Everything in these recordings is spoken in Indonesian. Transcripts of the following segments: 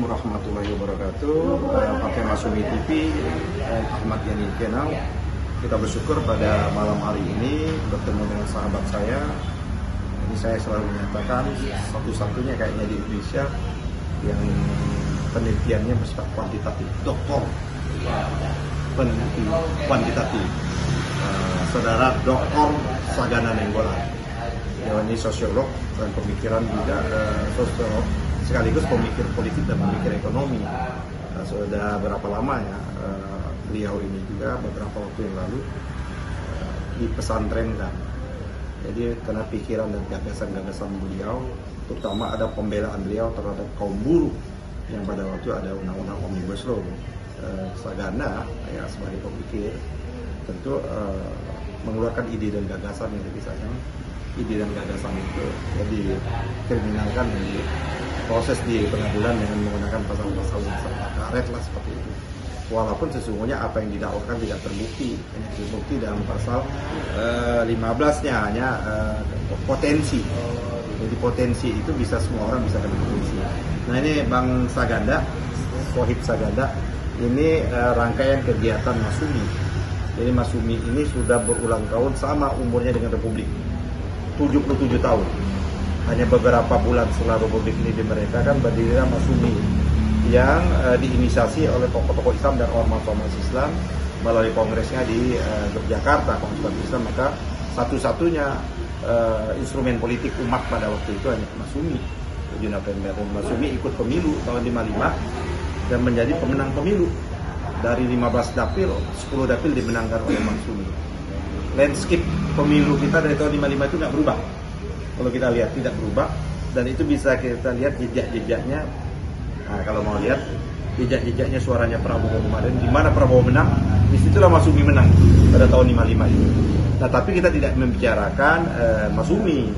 warahmatullahi wabarakatuh. Pakai Masumi TV, Ahmad Yani Kenal. Kita bersyukur pada malam hari ini bertemu dengan sahabat saya. Ini saya selalu menyatakan satu-satunya kayaknya di Indonesia yang penelitiannya bersifat kuantitatif, doktor peneliti kuantitatif, saudara Dr. Sagana Nainggolan. Ini sosiolog dan pemikiran juga sosiolog sekaligus pemikir politik dan pemikir ekonomi. Sudah berapa lama ya beliau ini juga beberapa waktu yang lalu di pesantren kan. Jadi karena pikiran dan gagasan-gagasan beliau, terutama ada pembelaan beliau terhadap kaum buruh yang pada waktu ada undang-undang Omnibus Law. Sagana ya sebagai pemikir tentu mengeluarkan ide dan gagasan yang misalnya ide dan gagasan itu jadi kriminalkan di proses di pengadilan dengan menggunakan pasal-pasal yang serba karet lah seperti itu. Walaupun sesungguhnya apa yang didakwakan tidak terbukti, hanya terbukti dalam pasal 15-nya hanya potensi. Jadi potensi itu bisa semua orang bisa dapat potensi. Nah ini Bang Saganda, Sohib Saganda, ini rangkaian kegiatan Masumi. Jadi Masumi ini sudah berulang tahun sama umurnya dengan Republik. 77 tahun. Hanya beberapa bulan setelah Republik ini dimerdekakan berdirilah Masumi yang diinisiasi oleh tokoh-tokoh Islam dan ormas-ormas Islam melalui kongresnya di Yogyakarta, Kongres Islam. Maka satu-satunya instrumen politik umat pada waktu itu hanya Masumi. 7 November. Masumi ikut pemilu tahun 55 dan menjadi pemenang pemilu. Dari 15 dapil, 10 dapil dimenangkan oleh Masumi. Landscape pemilu kita dari tahun 55 itu nggak berubah. Kalau kita lihat tidak berubah, dan itu bisa kita lihat jejak-jejaknya. Nah, kalau mau lihat jejak-jejaknya suaranya Prabowo kemarin, di mana Prabowo menang, disitulah Masumi menang pada tahun 55 itu. Nah, tapi kita tidak membicarakan Masumi,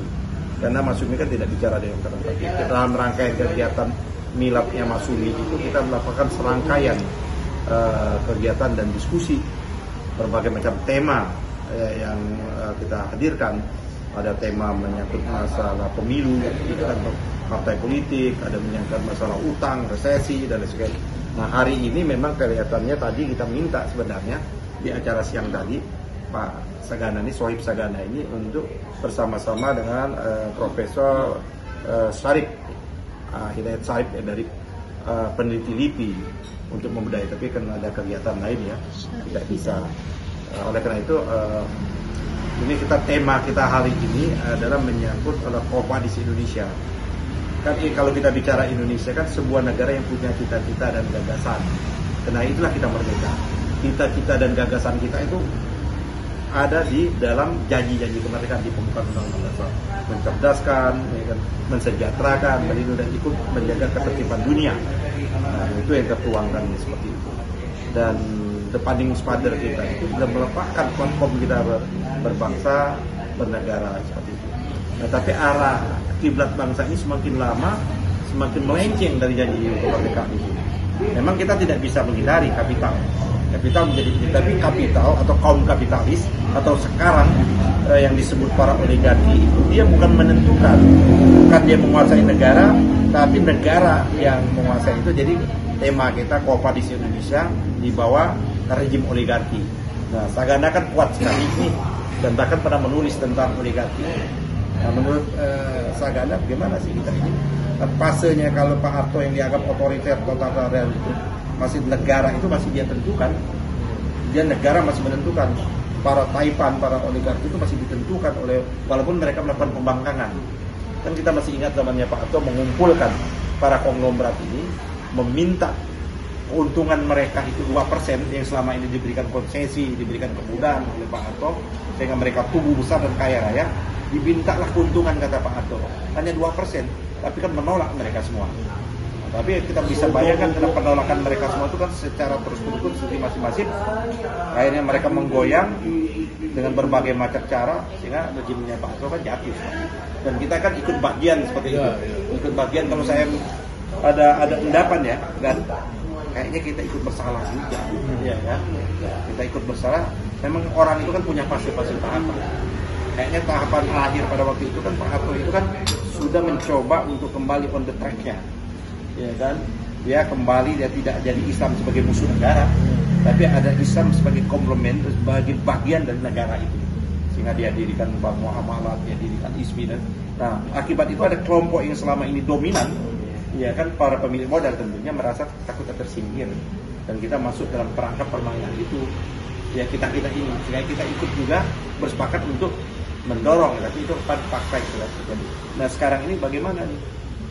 karena Masumi kan tidak bicara demokrasi. Dalam rangkaian kegiatan miladnya Masumi itu kita melakukan serangkaian kegiatan dan diskusi berbagai macam tema yang kita hadirkan. Ada tema menyangkut masalah pemilu, kan partai politik, ada menyangkut masalah utang, resesi dan lain sebagainya. Nah hari ini memang kelihatannya tadi kita minta sebenarnya di acara siang tadi Pak Sagana ini, Sohib Sagana ini untuk bersama-sama dengan Profesor Syarif Hidayat Syarif dari peneliti LIPI untuk membedai, tapi karena ada kegiatan lain ya tidak bisa. Oleh karena itu ini tema kita hari ini adalah menyangkut oleh komunitas Indonesia. Kan kalau kita bicara Indonesia kan sebuah negara yang punya cita-cita dan gagasan. Karena itulah kita merdeka. Cita-cita dan gagasan kita itu ada di dalam janji-janji kemerdekaan di pembukaan Undang-Undang Dasar. Mencerdaskan, mensejahterakan, melindungi dan ikut menjaga ketertiban dunia. Nah, itu yang tertuangkan seperti itu. Dan the founding father kita itu sudah meletakkan platform kita berbangsa, bernegara seperti itu. Nah, tapi arah kiblat bangsa ini semakin lama semakin melenceng dari janji kemerdekaan itu. Memang kita tidak bisa menghindari kapital. Kapital menjadi, tapi kapital atau kaum kapitalis atau sekarang yang disebut para oligarki itu dia bukan menentukan, bukan dia menguasai negara, tapi negara yang menguasai itu. Jadi tema kita komunitas Indonesia di bawah rejim oligarki. Nah, Sagana kan kuat sekali ini dan bahkan pernah menulis tentang oligarki. Nah, menurut Sagana bagaimana sih kita ini? Fasenya kalau Pak Harto yang dianggap otoriter totalitarian itu masih negara itu masih dia tentukan. Dia negara masih menentukan. Para taipan, para oligarki itu masih ditentukan oleh, walaupun mereka melakukan pembangkangan. Kan kita masih ingat zamannya Pak Harto mengumpulkan para konglomerat ini, meminta keuntungan mereka itu 2% yang selama ini diberikan konsesi, diberikan kemudahan oleh Pak Harto, sehingga mereka tumbuh besar dan kaya raya. Dimintalah keuntungan kata Pak Harto, hanya 2%, tapi kan menolak mereka semua. Tapi kita bisa bayangkan karena penolakan mereka semua itu kan secara terus-menerus masing-masing. Akhirnya mereka menggoyang dengan berbagai macam cara sehingga rejimnya Pak Harto kan jatuh. Dan kita kan ikut bagian seperti itu. Ikut bagian kalau saya ada endapan ya, dan kayaknya kita ikut bersalah juga. Ya kan? Kita ikut bersalah. Memang orang itu kan punya fase-fase tahapan. Kayaknya tahapan akhir pada waktu itu kan Pak Harto itu kan sudah mencoba untuk kembali on the track-nya. Ya kan, dia kembali, dia tidak jadi Islam sebagai musuh negara, tapi ada Islam sebagai komplement, sebagai bagian dari negara itu. Sehingga dia dirikan Bank Muamalat, dia dirikan ISMI, dan nah akibat itu ada kelompok yang selama ini dominan, ya kan, para pemilik modal tentunya merasa takut tersingkir, dan kita masuk dalam perangkap permainan itu. Ya kita ini, sehingga kita ikut juga bersepakat untuk mendorong, tapi itu fakta itu terjadi. Nah sekarang ini bagaimana nih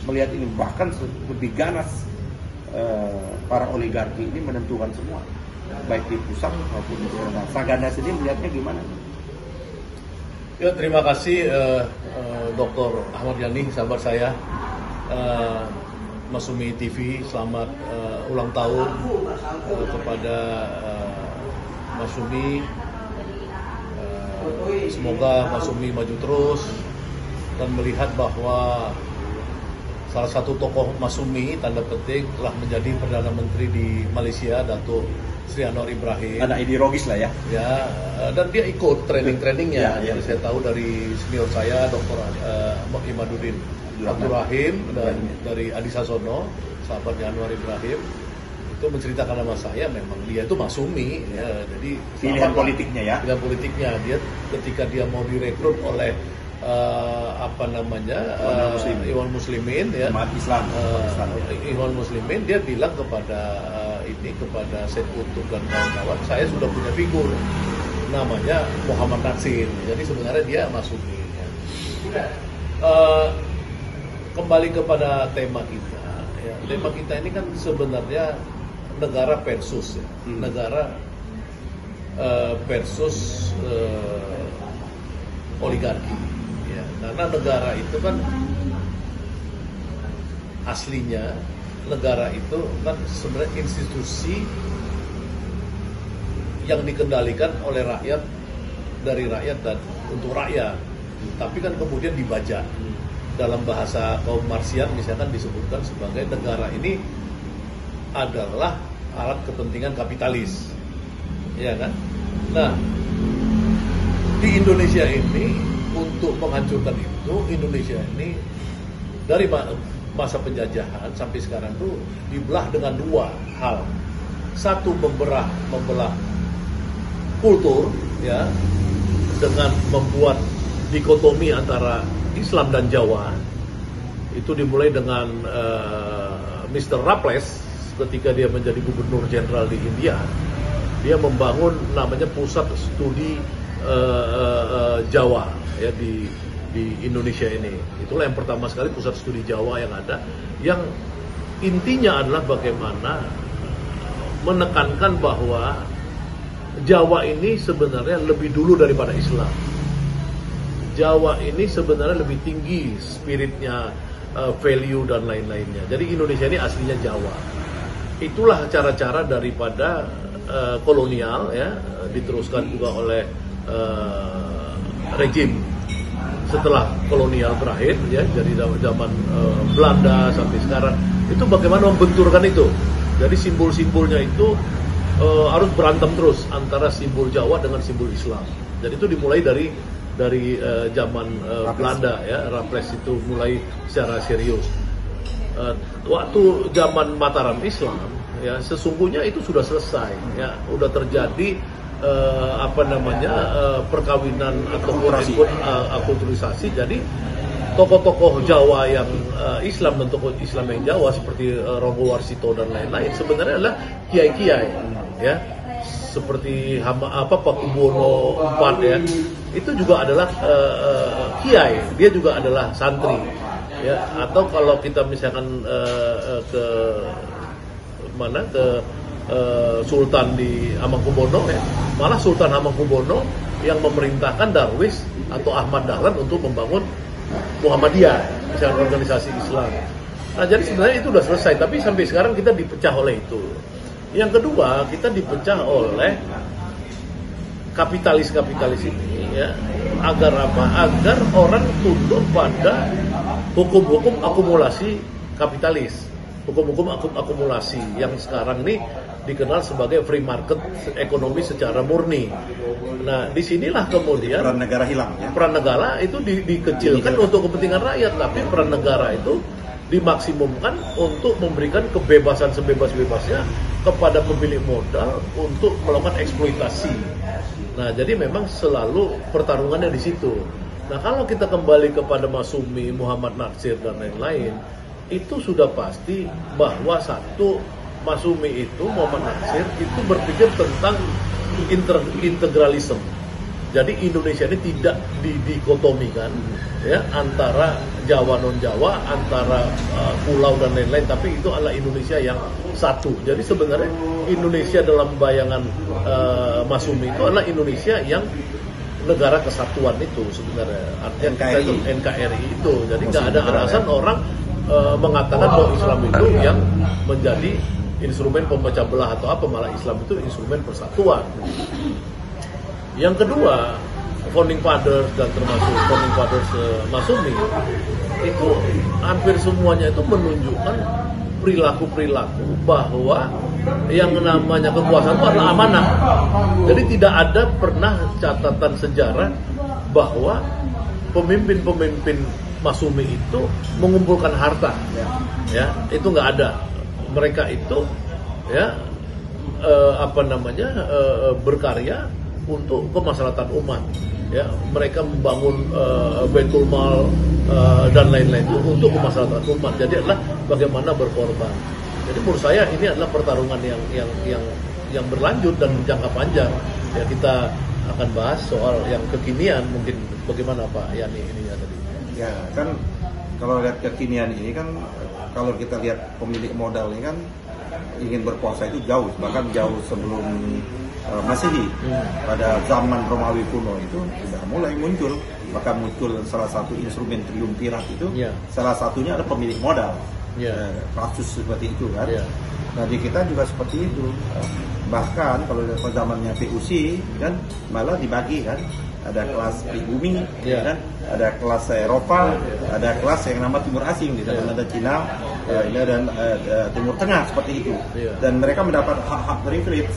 melihat ini, bahkan lebih ganas para oligarki ini menentukan semua, baik di pusat maupun di daerah. Saganda sendiri melihatnya gimana? Ya, terima kasih Dr. Ahmad Yani, sahabat saya. Masumi TV, selamat ulang tahun kepada Masumi. Semoga Masumi maju terus dan melihat bahwa salah satu tokoh Masumi, tanda petik, telah menjadi Perdana Menteri di Malaysia, Datuk Sri Anwar Ibrahim. Anak ideologis lah ya. Ya, dan dia ikut training-trainingnya. Ya. Saya tahu dari senior saya, Dr. Imaduddin Abdul Rahim, dan dari Adi Sasono, sahabatnya Anwar Ibrahim, itu menceritakan sama saya, memang dia itu Masumi. Ya, jadi pilihan politiknya ya. Pilihan politiknya, dia ketika dia mau direkrut oleh Ikhwan Muslimin ya, Islam. Ikhwan Muslimin, dia bilang kepada kepada Syed Qutb dan kawan-kawan, saya sudah punya figur namanya Muhammad Natsir. Jadi sebenarnya dia Masumi ya. Kembali kepada tema kita ya. Tema kita ini kan sebenarnya negara versus ya. Negara versus oligarki. Karena negara itu kan aslinya, negara itu kan sebenarnya institusi yang dikendalikan oleh rakyat, dari rakyat dan untuk rakyat. Tapi kan kemudian dibajak. Dalam bahasa kaum Marxian misalkan disebutkan sebagai negara ini adalah alat kepentingan kapitalis. Ya kan? Nah, di Indonesia ini, untuk menghancurkan itu, Indonesia ini dari masa penjajahan sampai sekarang tuh dibelah dengan dua hal. Satu, membelah kultur ya, dengan membuat dikotomi antara Islam dan Jawa. Itu dimulai dengan Mr. Raffles ketika dia menjadi gubernur jenderal di India. Dia membangun namanya pusat studi Jawa ya di Indonesia ini. Itulah yang pertama sekali pusat studi Jawa yang ada, yang intinya adalah bagaimana menekankan bahwa Jawa ini sebenarnya lebih dulu daripada Islam. Jawa ini sebenarnya lebih tinggi spiritnya, value dan lain-lainnya. Jadi Indonesia ini aslinya Jawa. Itulah cara-cara daripada kolonial ya, diteruskan juga oleh rejim setelah kolonial berakhir ya, dari zaman Belanda sampai sekarang, itu bagaimana membenturkan itu. Jadi simbol-simbolnya itu harus berantem terus antara simbol Jawa dengan simbol Islam. Jadi itu dimulai dari zaman Belanda ya, Raffles itu mulai secara serius. Waktu zaman Mataram Islam ya, sesungguhnya itu sudah selesai ya, udah terjadi perkawinan atau akulturasi. Jadi tokoh-tokoh Jawa yang Islam dan tokoh Islam yang Jawa seperti Rogo Warsito dan lain-lain sebenarnya adalah kiai-kiai ya, seperti Pakubuwono IV ya, itu juga adalah kiai, dia juga adalah santri ya. Atau kalau kita misalkan ke Sultan di Hamengkubuwono ya, malah Sultan Hamengkubuwono yang memerintahkan Darwis atau Ahmad Dahlan untuk membangun Muhammadiyah, misalnya organisasi Islam. Nah, jadi sebenarnya itu sudah selesai, tapi sampai sekarang kita dipecah oleh itu. Yang kedua, kita dipecah oleh kapitalis ini ya. Agar apa? Agar orang tunduk pada hukum-hukum akumulasi kapitalis. Hukum-hukum akumulasi yang sekarang ini dikenal sebagai free market ekonomi secara murni. Nah, disinilah kemudian peran negara hilang ya? Peran negara itu dikecilkan untuk kepentingan rakyat, tapi peran negara itu dimaksimumkan untuk memberikan kebebasan sebebas-bebasnya kepada pemilik modal untuk melakukan eksploitasi. Nah, jadi memang selalu pertarungannya di situ. Nah, kalau kita kembali kepada Masyumi, Muhammad Natsir dan lain-lain, itu sudah pasti bahwa satu, Masyumi itu, Muhammad Natsir itu berpikir tentang integralisme. Jadi Indonesia ini tidak didikotomikan ya antara Jawa non Jawa, antara pulau dan lain-lain, tapi itu adalah Indonesia yang satu. Jadi sebenarnya Indonesia dalam bayangan Masyumi itu adalah Indonesia yang negara kesatuan itu sebenarnya. Artinya kita itu NKRI itu. Jadi nggak ada alasan orang mengatakan bahwa Islam itu yang menjadi instrumen pemecah belah atau apa, malah Islam itu instrumen persatuan. Yang kedua, founding fathers dan termasuk founding fathers Masyumi itu hampir semuanya itu menunjukkan perilaku-perilaku bahwa yang namanya kekuasaan itu adalah amanah. Jadi tidak ada pernah catatan sejarah bahwa pemimpin-pemimpin Masyumi itu mengumpulkan harta, ya itu nggak ada. Mereka itu ya berkarya untuk kemaslahatan umat, ya mereka membangun Baitul Mal dan lain-lain itu untuk kemaslahatan umat. Jadi adalah bagaimana berkorban. Jadi menurut saya ini adalah pertarungan yang berlanjut dan jangka panjang. Ya kita akan bahas soal yang kekinian, mungkin bagaimana Pak Yani ini ya tadi. Ya kan kalau lihat kekinian ini kan, kalau kita lihat pemilik modal ini kan ingin berkuasa itu jauh, bahkan jauh sebelum Masehi. Pada zaman Romawi kuno itu sudah mulai muncul, bahkan muncul salah satu instrumen triumvirat itu, salah satunya ada pemilik modal, kasus seperti itu kan. Nah di kita juga seperti itu, bahkan kalau pada zamannya PUC kan malah dibagi kan, ada kelas pribumi, kan? Ada kelas Eropa, ada kelas yang nama Timur Asing, di sana ada Cina, dan Timur Tengah seperti itu. Dan mereka mendapat hak-hak privilege,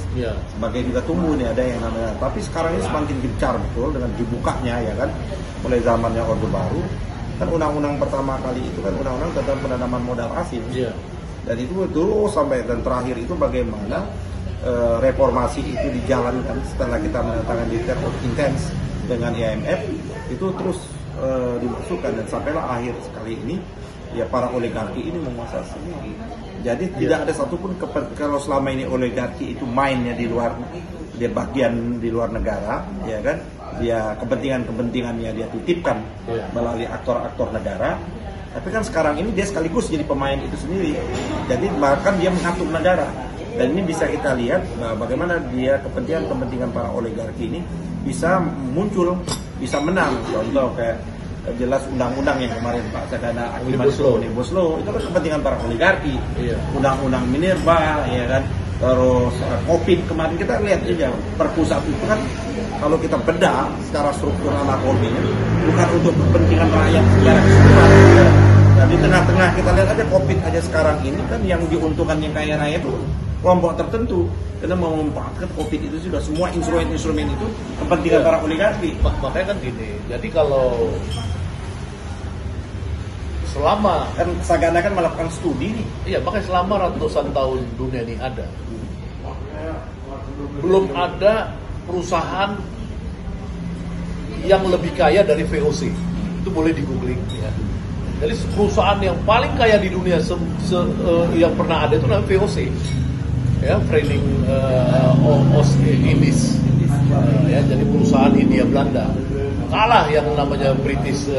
sebagai juga tumbuh nih ada yang namanya. Tapi sekarang ini semakin gencar betul dengan dibukanya ya kan, mulai zamannya Orde Baru. Kan undang-undang pertama kali itu kan undang-undang tentang penanaman modal asing. Dan itu terus sampai dan terakhir itu bagaimana reformasi itu dijalankan setelah kita menandatangani Treaty of Intents dengan IMF itu terus dimasukkan, dan sampailah akhir sekali ini ya para oligarki ini menguasai semua. Jadi tidak ada satupun kalau selama ini oligarki itu mainnya di luar, dia bagian di luar negara, ya kan, dia kepentingannya dia titipkan melalui aktor-aktor negara. Tapi kan sekarang ini dia sekaligus jadi pemain itu sendiri. Jadi bahkan dia mengatur negara. Dan ini bisa kita lihat bagaimana dia kepentingan para oligarki ini bisa muncul, bisa menang. Contoh kayak jelas undang-undang yang kemarin Pak Sagana Omnibus Law itu kan kepentingan para oligarki. Undang-undang Minerba, ya kan. Terus COVID kemarin kita lihat juga Perpu 1 itu kan kalau kita bedah secara struktural makronya bukan untuk kepentingan rakyat secara keseluruhan. Nah di tengah-tengah kita lihat aja COVID aja sekarang ini kan yang diuntungkan yang kaya raya itu kelompok tertentu, karena memanfaatkan COVID itu sudah semua instrumen-instrumen itu kepentingan para oligarki. Makanya kan gini, jadi kalau selama kan Sagana kan melakukan studi nih. Iya, makanya selama ratusan tahun dunia ini ada, belum ada perusahaan yang lebih kaya dari VOC. Itu boleh di googling ya. Jadi perusahaan yang paling kaya di dunia yang pernah ada itu namanya VOC. Ya, Vereniging Indies, ya, jadi perusahaan Hindia Belanda. Kalah yang namanya British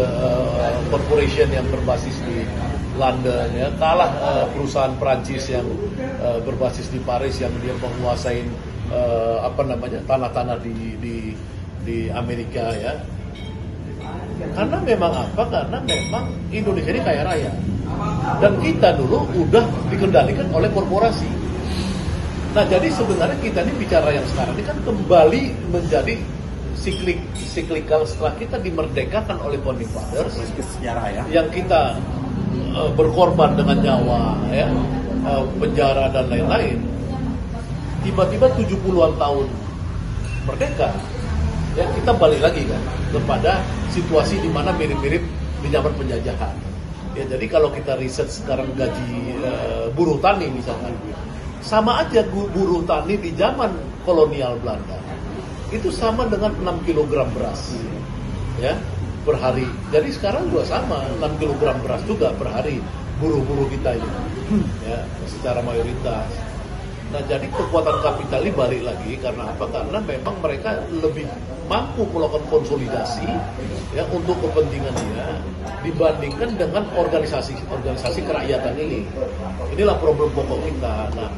Corporation yang berbasis di London, ya, kalah perusahaan Prancis yang berbasis di Paris yang dia menguasai tanah-tanah di Amerika, ya. Karena memang apa? Karena memang Indonesia ini kaya raya, dan kita dulu udah dikendalikan oleh korporasi. Nah, jadi sebenarnya kita ini bicara yang sekarang ini kan kembali menjadi siklikal setelah kita dimerdekakan oleh founding fathers, sejarah ya, yang kita berkorban dengan nyawa, ya, penjara dan lain-lain. Tiba-tiba 70-an tahun merdeka, ya kita balik lagi kan kepada situasi di mana mirip-mirip di zaman penjajahan. Ya jadi kalau kita riset sekarang gaji buruh tani misalkan, sama aja buruh tani di zaman kolonial Belanda itu sama dengan 6 kg beras, ya, per hari. Jadi sekarang juga sama, 6 kg beras juga per hari buruh-buruh kita ini, ya, secara mayoritas. Nah, jadi kekuatan kapital ini balik lagi karena apa? Karena memang mereka lebih mampu melakukan konsolidasi, ya, untuk kepentingan dia dibandingkan dengan organisasi kerakyatan ini. Inilah problem pokok kita. Nah,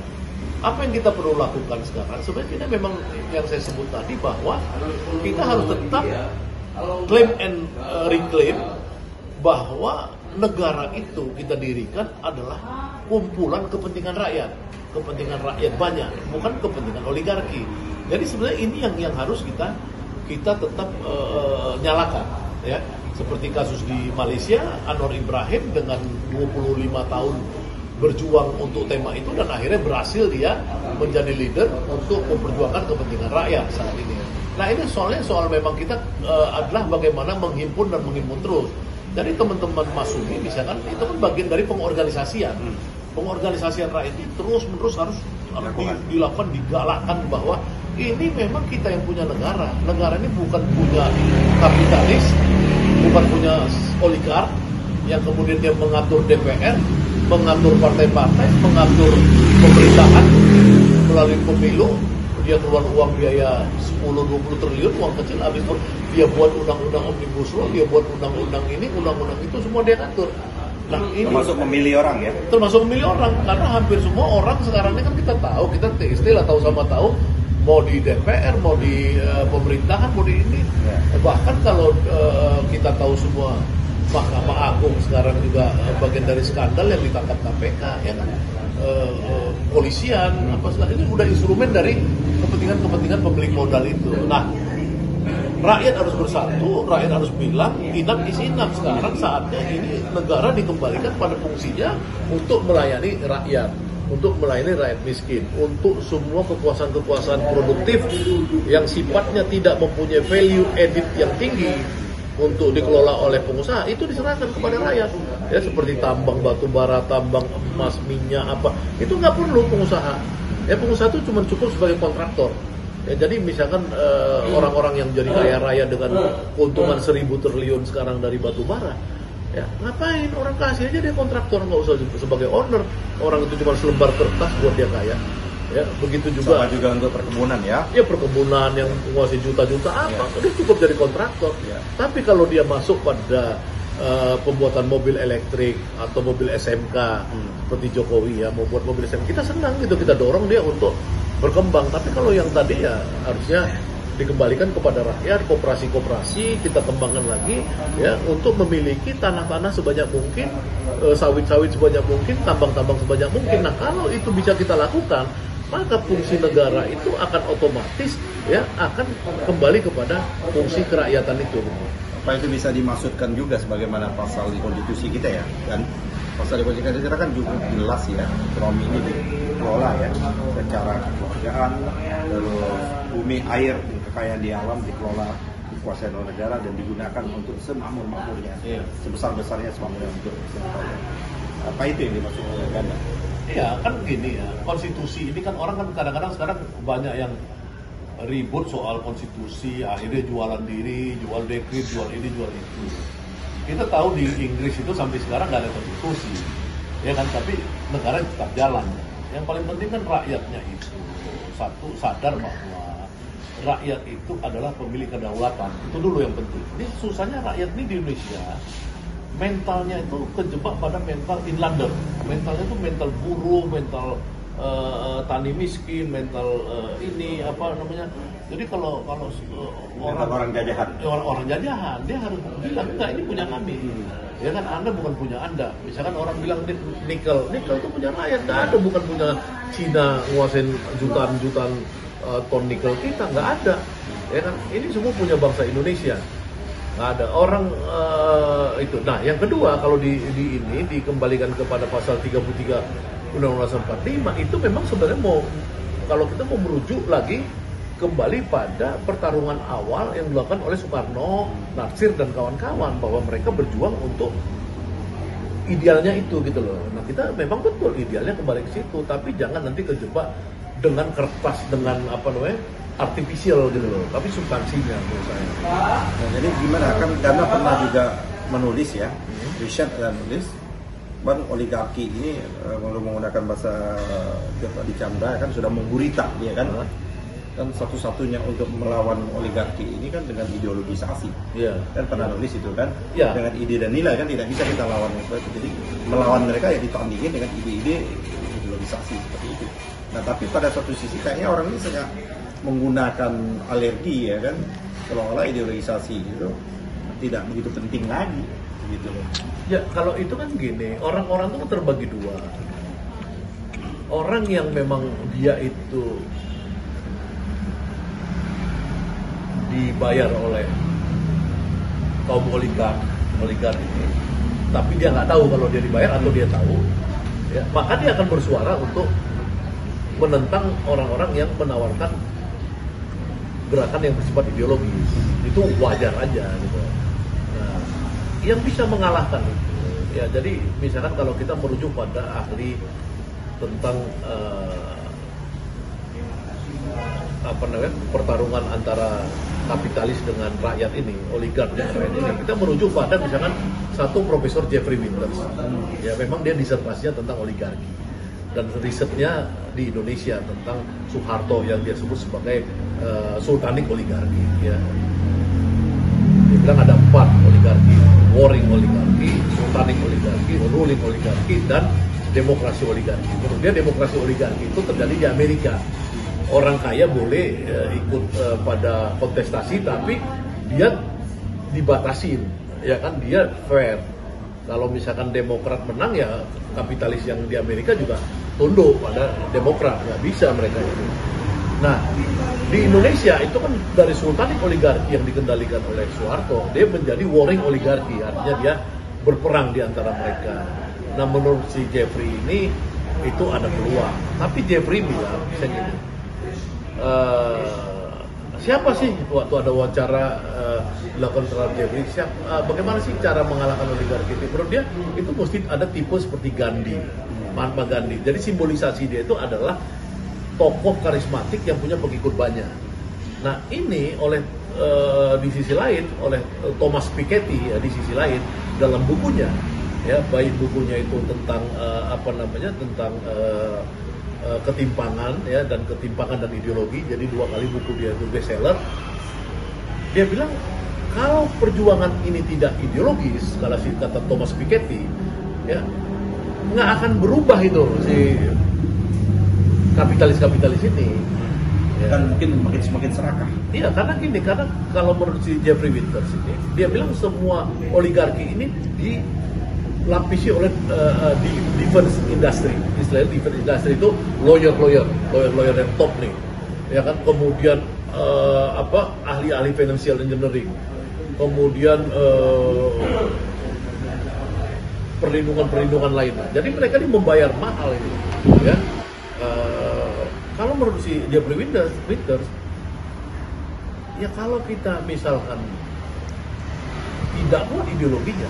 apa yang kita perlu lakukan sekarang? Sebenarnya kita memang yang saya sebut tadi bahwa kita harus tetap claim and reclaim bahwa negara itu kita dirikan adalah kumpulan kepentingan rakyat banyak, bukan kepentingan oligarki. Jadi sebenarnya ini yang harus kita tetap nyalakan, ya. Seperti kasus di Malaysia, Anwar Ibrahim dengan 25 tahun berjuang untuk tema itu dan akhirnya berhasil dia menjadi leader untuk memperjuangkan kepentingan rakyat saat ini. Nah, ini soal memang kita adalah bagaimana menghimpun dan menghimpun terus. Jadi teman-teman Masyumi misalkan itu kan bagian dari pengorganisasian. Pengorganisasian rakyat ini terus-menerus harus dilakukan, digalakkan bahwa ini memang kita yang punya negara. Negara ini bukan punya kapitalis, bukan punya oligark yang kemudian dia mengatur DPR, mengatur partai-partai, mengatur pemerintahan melalui pemilu. Dia keluar uang biaya 10-20 triliun, uang kecil, habis itu dia buat undang-undang omnibus law, dia buat undang-undang ini, undang-undang itu, semua dia atur. Nah, ini termasuk memilih orang, ya? Termasuk memilih orang, karena hampir semua orang sekarang ini kan kita tahu, kita istilah tahu sama tahu, mau di DPR, mau di pemerintahan, mau di ini, ya. Bahkan kalau kita tahu semua Mahkamah Agung sekarang juga bagian dari skandal yang ditangkap KPK, ya kan? Polisian, apa segala ini udah instrumen dari kepentingan pemilik modal itu. Nah, rakyat harus bersatu, rakyat harus bilang inap is inap. Sekarang saatnya ini negara dikembalikan pada fungsinya untuk melayani rakyat, untuk melayani rakyat miskin, untuk semua kekuasaan-kekuasaan produktif yang sifatnya tidak mempunyai value added yang tinggi untuk dikelola oleh pengusaha, itu diserahkan kepada rakyat. Ya, seperti tambang batu bara, tambang emas, minyak, apa, itu nggak perlu pengusaha. Ya, pengusaha itu cuma cukup sebagai kontraktor. Ya, jadi misalkan orang-orang yang jadi kaya raya dengan keuntungan 1.000 triliun sekarang dari batu bara, ya ngapain, orang kasih aja dia kontraktor, nggak usah sebagai owner. Orang itu cuma selembar kertas buat dia kaya. Ya, begitu juga. Sama juga untuk perkebunan, ya. Ya, perkebunan yang menguasai juta-juta apa, dia cukup jadi kontraktor. Ya. Tapi kalau dia masuk pada pembuatan mobil elektrik atau mobil SMK seperti Jokowi, ya, mau buat mobil SMK, kita senang gitu, kita dorong dia untuk berkembang. Tapi kalau yang tadi ya harusnya dikembalikan kepada rakyat, koperasi-koperasi kita kembangkan lagi, ya, untuk memiliki tanah-tanah sebanyak mungkin, sawit-sawit sebanyak mungkin, tambang-tambang sebanyak mungkin. Nah, kalau itu bisa kita lakukan, maka fungsi negara itu akan otomatis, ya, akan kembali kepada fungsi kerakyatan itu. Apa itu bisa dimaksudkan juga sebagaimana pasal di konstitusi kita, ya, dan pasal di konstitusi kita kan juga jelas, ya, ekonomi ini dikelola, ya, secara kekeluargaan, terus bumi, air, kekayaan di alam dikelola, dikuasai oleh negara dan digunakan untuk semakmur-makmurnya, sebesar-besarnya semakmurnya untuk rakyat. Apa itu yang dimaksud oleh Ganda? Iya, kan gini, ya, konstitusi ini kan orang kan kadang-kadang sekarang banyak yang ribut soal konstitusi, akhirnya jualan diri, jual dekret, jual ini, jual itu. Kita tahu di Inggris itu sampai sekarang nggak ada konstitusi, ya kan, tapi negara tetap jalan. Yang paling penting kan rakyatnya itu satu sadar bahwa rakyat itu adalah pemilik kedaulatan, itu dulu yang penting. Ini susahnya rakyat ini di Indonesia, mentalnya itu kejebak pada mental inlander, mentalnya itu mental buruh, mental tani miskin, mental ini apa namanya. Jadi kalau orang jajahan, orang jajahan, dia harus bilang enggak, ini punya kami. Ya kan, Anda bukan punya Anda. Misalkan orang bilang nikel itu punya rakyat, nggak ada, bukan punya Cina nguasain jutaan ton nikel kita, nggak ada. Ya kan, ini semua punya bangsa Indonesia. Nggak ada orang itu. Nah, yang kedua, kalau di ini dikembalikan kepada pasal 33 Undang-Undang 45, itu memang sebenarnya kalau kita mau merujuk lagi kembali pada pertarungan awal yang dilakukan oleh Soekarno, Natsir dan kawan-kawan, bahwa mereka berjuang untuk idealnya itu gitu loh. Nah kita memang betul idealnya kembali ke situ, tapi jangan nanti kejebak dengan kertas, dengan apa namanya artificial gitu loh, tapi substansinya menurut saya. Nah, jadi gimana kan Dana pernah juga menulis ya, riset dan menulis bahwa oligarki ini kalau menggunakan bahasa di Chandra kan sudah menggurita dia kan. Dan satu-satunya untuk melawan oligarki ini kan dengan ideologisasi. Iya. Kan pernah nulis itu kan, Iya. dengan ide dan nilai kan tidak bisa kita lawan seperti itu. Jadi melawan mereka ya ditandingin dengan ide-ide ideologisasi seperti itu. Nah tapi pada satu sisi kayaknya orang ini sangat menggunakan alergi ya kan, seolah-olah ideologisasi itu tidak begitu penting lagi, gitu loh. Ya kalau itu kan gini, orang-orang itu terbagi dua. Orang yang memang dia itu dibayar oleh kaum oligark ini, tapi dia nggak tahu kalau dia dibayar atau dia tahu, ya, maka dia akan bersuara untuk menentang orang-orang yang menawarkan gerakan yang bersifat ideologis. Itu wajar aja gitu. Nah, yang bisa mengalahkan itu, ya jadi misalkan kalau kita merujuk pada ahli tentang apa namanya pertarungan antara kapitalis dengan rakyat ini, oligark dengan rakyat ini, kita merujuk pada misalkan satu Profesor Jeffrey Winters. Ya memang dia disertasinya tentang oligarki dan risetnya di Indonesia tentang Soeharto yang dia sebut sebagai sultanic oligarki. Ya. Dia bilang ada 4 oligarki: warring oligarki, sultanic oligarki, ruling oligarki, dan demokrasi oligarki. Menurut dia demokrasi oligarki itu terjadi di Amerika. Orang kaya boleh ikut pada kontestasi, tapi dia dibatasin, ya kan, dia fair. Kalau misalkan Demokrat menang, ya kapitalis yang di Amerika juga tunduk pada Demokrat, nggak bisa mereka itu. Nah, di Indonesia itu kan dari sultanic oligarki yang dikendalikan oleh Soeharto, dia menjadi warring oligarki, artinya dia berperang di antara mereka. Nah, menurut si Jeffrey ini itu ada peluang, tapi Jeffrey bilang bisa gini. Siapa sih waktu ada wawancara dilakukan terhadap Jeffrey, bagaimana sih cara mengalahkan oligarki itu? Menurut dia itu mesti ada tipe seperti Gandhi, Mahatma Gandhi. Jadi simbolisasi dia itu adalah tokoh karismatik yang punya pengikut banyak. Nah ini oleh di sisi lain oleh Thomas Piketty ya, di sisi lain dalam bukunya ya, baik bukunya itu tentang apa namanya tentang ketimpangan ya, dan ketimpangan dan ideologi, jadi 2 kali buku dia itu bestseller. Dia bilang kalau perjuangan ini tidak ideologis, kalau kata Thomas Piketty ya, nggak akan berubah itu si kapitalis ini ya. Dan mungkin semakin serakah. Iya, karena gini, karena kalau menurut si Jeffrey Winters ini, dia bilang semua oligarki ini dilapisi oleh di defense industry. Istilahnya defense industry itu lawyer yang top nih, ya kan. Kemudian ahli financial engineering, kemudian perlindungan lainnya. Jadi mereka ini membayar mahal ini, ya. Kalau menurut si Jeffrey Winters, ya kalau kita misalkan tidak buat ideologinya,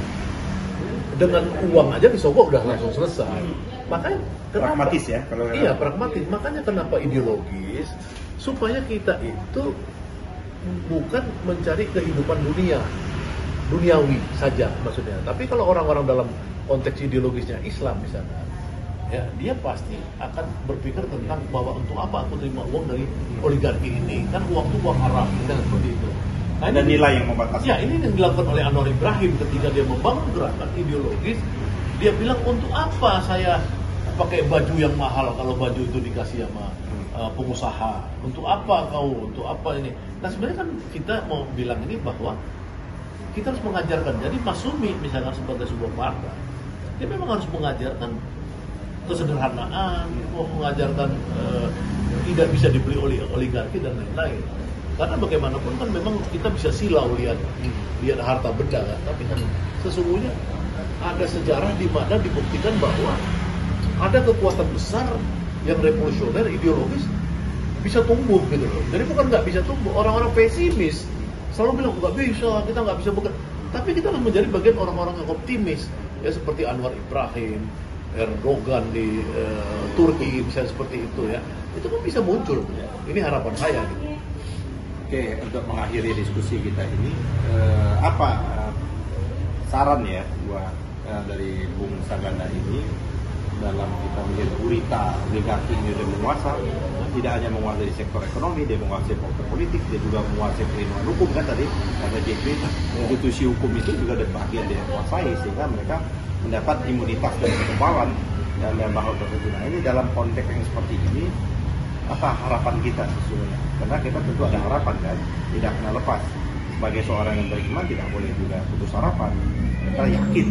dengan uang aja disogok udah langsung selesai. Makanya kenapa, pragmatis ya kalau iya pragmatis. Makanya kenapa ideologis, supaya kita itu bukan mencari kehidupan duniawi saja maksudnya. Tapi kalau orang-orang dalam konteks ideologisnya Islam misalnya, ya dia pasti akan berpikir tentang bahwa untuk apa aku terima uang dari oligarki ini, kan uang itu uang haram dan seperti itu. Nah, ada nilai yang membatasi. Ya, ini yang dilakukan oleh Anwar Ibrahim ketika dia membangun gerakan ideologis. Dia bilang, untuk apa saya pakai baju yang mahal kalau baju itu dikasih sama pengusaha? Untuk apa kau? Untuk apa ini? Nah sebenarnya kan kita mau bilang ini bahwa kita harus mengajarkan. Jadi Masyumi misalkan sebagai sebuah partai, dia memang harus mengajarkan kesederhanaan, mengajarkan tidak bisa dibeli oleh oligarki dan lain-lain. Karena bagaimanapun kan memang kita bisa silau lihat harta benda kan, tapi kan sesungguhnya ada sejarah di mana dibuktikan bahwa ada kekuatan besar yang revolusioner ideologis bisa tumbuh gitu loh. Jadi bukan nggak bisa tumbuh, orang-orang pesimis selalu bilang nggak bisa, kita nggak bisa bekerja. Tapi kita harus menjadi bagian orang-orang yang optimis. ya seperti Anwar Ibrahim, Erdogan di Turki, misalnya seperti itu ya, itu kan bisa muncul. Ini harapan saya gitu. Oke, untuk mengakhiri diskusi kita ini, apa saran ya buat dari Bung Saganda ini dalam kita melihat gurita oligarki ini sudah menguasa, tidak hanya menguasai sektor ekonomi, dia menguasai sektor politik, dia juga menguasai perlindungan hukum kan tadi kata JP, institusi hukum itu juga ada bagian dia kuasai sehingga mereka mendapat imunitas dan kekebalan dalam hal tertentu. Nah ini dalam konteks yang seperti ini, apa harapan kita sesungguhnya? Karena kita tentu ada harapan kan, tidak kena lepas. Sebagai seorang yang beriman tidak boleh juga putus harapan. Kita yakin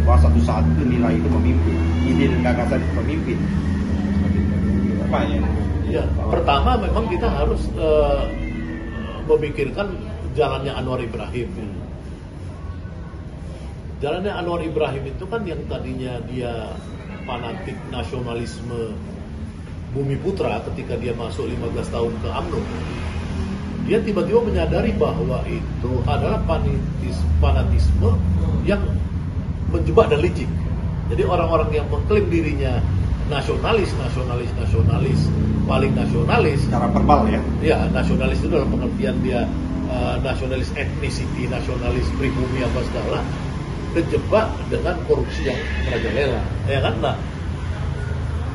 bahwa satu saat itu nilai itu memimpin, ide dan gagasan itu memimpin. Apa yang? Ya, pertama memang kita harus memikirkan jalannya Anwar Ibrahim. Jalannya Anwar Ibrahim itu kan yang tadinya dia fanatik nasionalisme Bumi Putra ketika dia masuk 15 tahun ke UMNO. Dia tiba-tiba menyadari bahwa itu adalah fanatisme yang menjebak dan licik. Jadi orang-orang yang mengklaim dirinya nasionalis, paling nasionalis. Secara verbal ya? Ya, nasionalis itu dalam pengertian dia nasionalis ethnicity, nasionalis pribumi apa segala, terjebak dengan korupsi yang merajalela. Ya kan? Nah,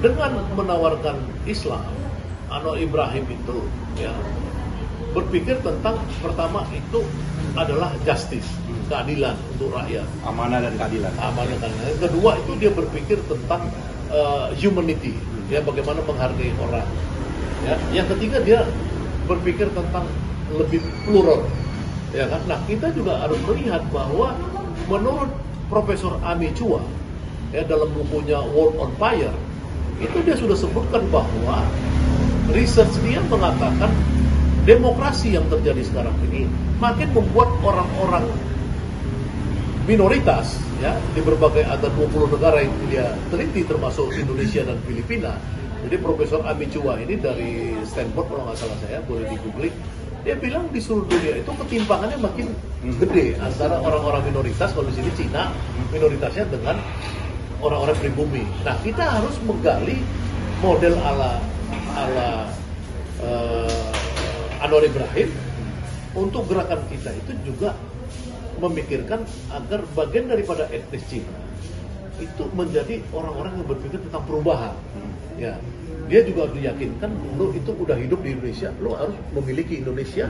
dengan menawarkan Islam, Anwar Ibrahim itu ya berpikir tentang pertama itu adalah justice, keadilan untuk rakyat, amanah dan keadilan. Yang kedua itu dia berpikir tentang humanity, ya bagaimana menghargai orang. Ya, yang ketiga dia berpikir tentang lebih plural, ya kan. Nah kita juga harus melihat bahwa menurut Profesor Ami Chua ya dalam bukunya World on Fire itu dia sudah sebutkan bahwa research dia mengatakan demokrasi yang terjadi sekarang ini makin membuat orang-orang minoritas ya di berbagai ada 20 negara yang dia teliti termasuk Indonesia dan Filipina. Jadi Profesor Ami Chua ini dari Stanford kalau nggak salah saya, boleh di googling, dia bilang di seluruh dunia itu ketimpangannya makin gede antara orang-orang minoritas, kalau di sini Cina minoritasnya dengan orang-orang pribumi. Nah kita harus menggali model ala Anwar Ibrahim untuk gerakan kita itu juga memikirkan agar bagian daripada etnis Cina itu menjadi orang-orang yang berpikir tentang perubahan. Ya, dia juga harus diyakinkan lo itu udah hidup di Indonesia, lo harus memiliki Indonesia,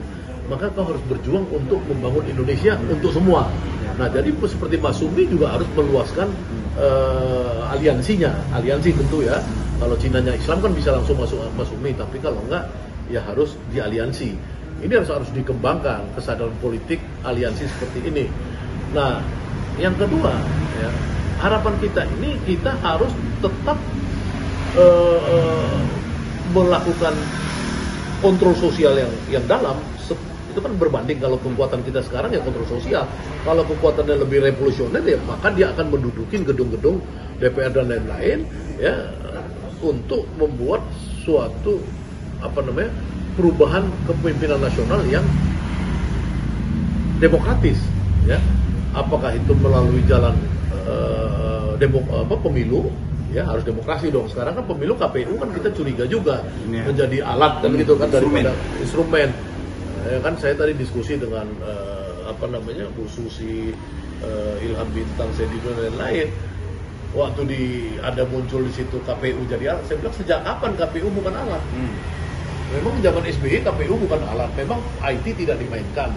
maka kau harus berjuang untuk membangun Indonesia untuk semua. Nah, jadi seperti Mas Sumi juga harus meluaskan aliansi tentu ya. Kalau Cinanya Islam kan bisa langsung masuk Mas Sumi, tapi kalau enggak ya harus dialiansi. Ini harus dikembangkan kesadaran politik aliansi seperti ini. Nah, yang kedua ya, harapan kita ini kita harus tetap melakukan kontrol sosial yang dalam. Itu kan berbanding kalau kekuatan kita sekarang ya kontrol sosial. Kalau kekuatannya lebih revolusioner ya maka dia akan mendudukin gedung-gedung DPR dan lain-lain ya untuk membuat suatu perubahan kepemimpinan nasional yang demokratis ya. Apakah itu melalui jalan pemilu ya, harus demokrasi dong. Sekarang kan pemilu KPU kan kita curiga juga menjadi alat kan gitu kan daripada instrumen. Ya kan saya tadi diskusi dengan Bu Susi, Ilham Bintang, Sedido dan lain-lain. Waktu ada muncul di situ KPU jadi alat, saya bilang sejak kapan KPU bukan alat? Memang zaman SBY KPU bukan alat, memang IT tidak dimainkan,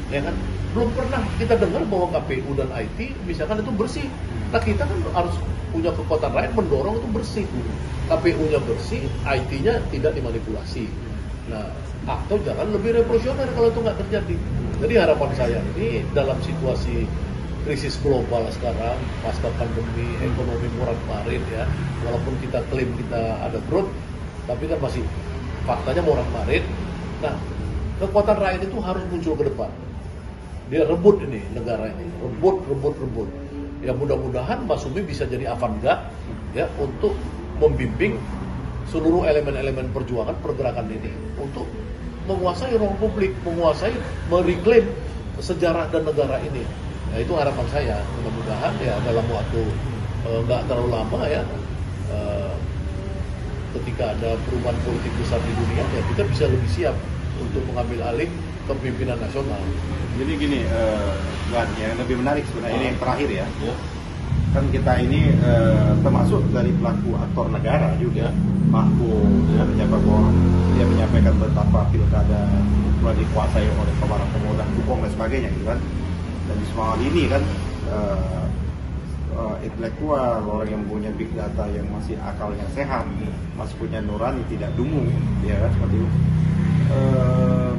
ya kan? Belum pernah kita dengar bahwa KPU dan IT misalkan itu bersih. Nah kita kan harus punya kekuatan rakyat mendorong itu bersih. KPU-nya bersih, IT-nya tidak dimanipulasi. Nah, atau jangan lebih revolusioner kalau itu nggak terjadi. Jadi harapan saya ini dalam situasi krisis global sekarang, pasca pandemi, ekonomi murah kemarin ya, walaupun kita klaim kita ada growth, tapi kan masih faktanya murah kemarin. Nah, kekuatan rakyat itu harus muncul ke depan. Dia rebut ini negara ini, rebut. Ya mudah-mudahan Mas Sumi bisa jadi avant-garde ya untuk membimbing seluruh elemen-elemen perjuangan pergerakan ini untuk menguasai ruang publik, mereklaim sejarah dan negara ini. Nah, itu harapan saya, mudah-mudahan ya dalam waktu nggak terlalu lama ya, ketika ada perubahan politik besar di dunia ya kita bisa lebih siap untuk mengambil alih kepemimpinan nasional. Jadi gini, yang lebih menarik sebenarnya ini yang terakhir ya. Kan kita ini termasuk dari pelaku aktor negara juga. Mahfud dia menyampaikan betapa pilkada telah dikuasai oleh para pemuda dukung dan sebagainya gitu kan. Dan di semua hal ini kan intelektual, orang yang punya big data, yang masih akalnya sehat, masih punya nurani, tidak dungu, ya kan, seperti itu.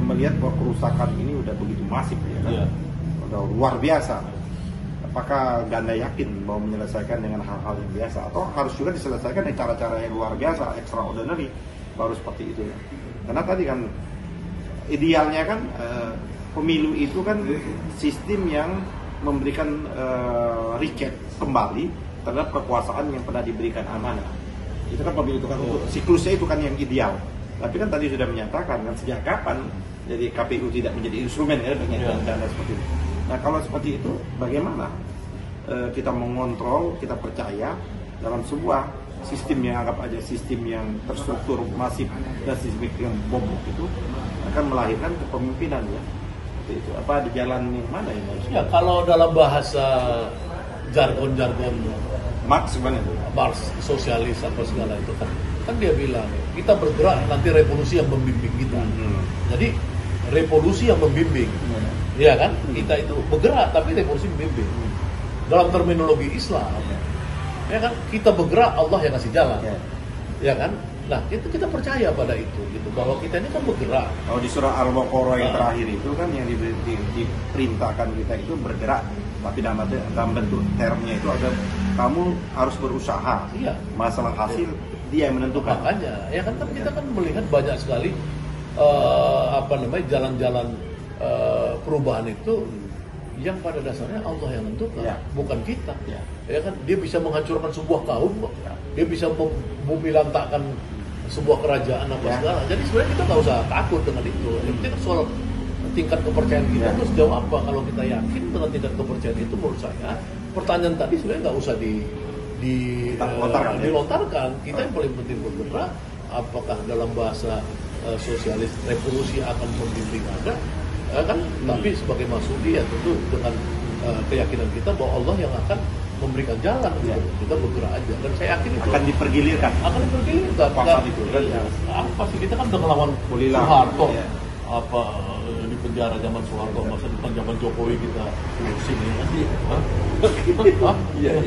Melihat bahwa kerusakan ini udah begitu masif, ya kan, udah luar biasa. Apakah Ganda yakin bahwa menyelesaikan dengan hal-hal yang biasa, atau harus juga diselesaikan dengan cara-cara yang luar biasa, extraordinary, baru seperti itu ya? Karena tadi kan idealnya kan pemilu itu kan sistem yang memberikan recap kembali terhadap kekuasaan yang pernah diberikan amanah. Itu kan pemilu itu kan untuk siklusnya itu kan yang ideal. Tapi kan tadi sudah menyatakan kan sejak kapan jadi KPU tidak menjadi instrumen ya dengan dana seperti itu. Nah kalau seperti itu bagaimana kita mengontrol, kita percaya dalam sebuah sistem yang anggap aja sistem yang terstruktur masif dan sistem yang bobok itu akan melahirkan kepemimpinan ya. Itu apa di jalan yang mana ini? Ya kalau dalam bahasa jargon-jargon Marx sebenarnya Marx, sosialis apa segala itu kan dia bilang kita bergerak nanti revolusi yang membimbing kita. Jadi revolusi yang membimbing, ya kan? Kita itu bergerak tapi revolusi membimbing. Dalam terminologi Islam, ya kan? Kita bergerak, Allah yang ngasih jalan, ya kan? Nah itu kita percaya pada itu, gitu bahwa kita ini kan bergerak. Kalau di surah Al-Baqarah yang terakhir itu kan yang diperintahkan kita itu bergerak, tapi dalam bentuk termnya itu ada kamu harus berusaha. Iya. Masalah hasil dia yang menentukan. Makanya, ya kan kita kan melihat banyak sekali jalan-jalan perubahan itu yang pada dasarnya Allah yang menentukan, bukan kita. Ya kan dia bisa menghancurkan sebuah kaum, dia bisa membumi lantakkan sebuah kerajaan apa segala. Jadi sebenarnya kita nggak usah takut dengan itu. Yang penting soal tingkat kepercayaan kita terus jauh apa. Kalau kita yakin dengan tingkat kepercayaan itu, menurut saya pertanyaan tadi sebenarnya nggak usah dilontarkan. Kita yang paling penting bergerak. Apakah dalam bahasa sosialis revolusi akan membimbing Anda? Kan tapi sebagai maksudi ya tentu dengan keyakinan kita bahwa Allah yang akan memberikan jalan kita bergerak aja, dan saya yakin itu akan dipergilirkan itu apa sih, kita kan udah ngelawan Soeharto apa di penjara zaman Soeharto, masa depan zaman Jokowi kita pusing ya.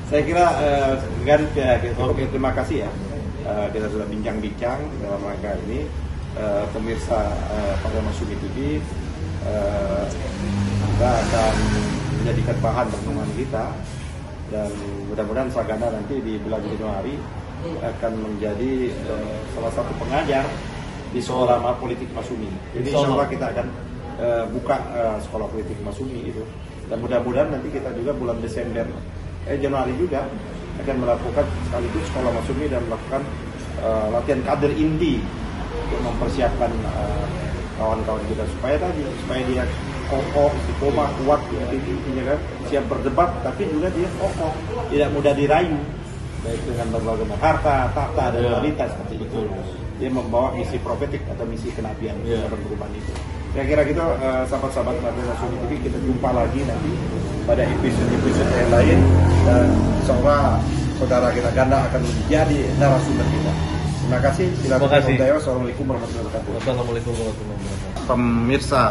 Saya kira terima kasih ya, kita sudah bincang-bincang dalam rangka ini. Pemirsa pada Masyumi TV, kita akan menjadikan bahan pertemuan kita, dan mudah-mudahan Sagana nanti di bulan Januari akan menjadi salah satu pengajar di sekolah politik Masyumi. Jadi insya Allah kita akan buka sekolah politik Masyumi itu, dan mudah-mudahan nanti kita juga bulan Desember Januari juga akan melakukan sekaligus sekolah Masyumi dan melakukan latihan kader inti untuk mempersiapkan kawan-kawan kita supaya dia kokoh, istiqomah, kuat, intinya kan siap berdebat, tapi juga dia kokoh, tidak mudah dirayu baik dengan berbagai harta, tahta, dan kualitas seperti itu. Dia membawa misi profetik atau misi kenabian dalam perubahan itu. Kira-kira gitu, sahabat-sahabat Masyumi TV, kita jumpa lagi nanti pada episode yang lain, dan seolah saudara kita Ganda akan menjadi narasumber kita. Terima kasih. Assalamualaikum warahmatullahi wabarakatuh. Assalamualaikum warahmatullahi wabarakatuh. Pemirsa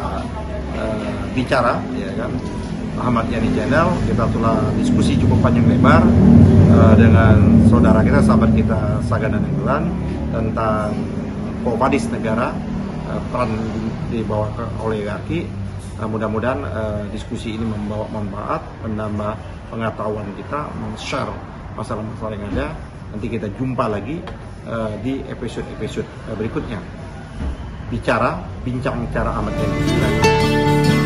bicara, ya kan, Ahmad Yani Channel, kita telah diskusi cukup panjang lebar dengan saudara kita, sahabat kita Sagana Nainggolan tentang Kowadis negara, peran di bawah oligarki. Mudah-mudahan diskusi ini membawa manfaat, menambah pengetahuan kita, men-share masalah-masalah yang ada. Nanti kita jumpa lagi di episode berikutnya. Bincang cara Ahmad Yani.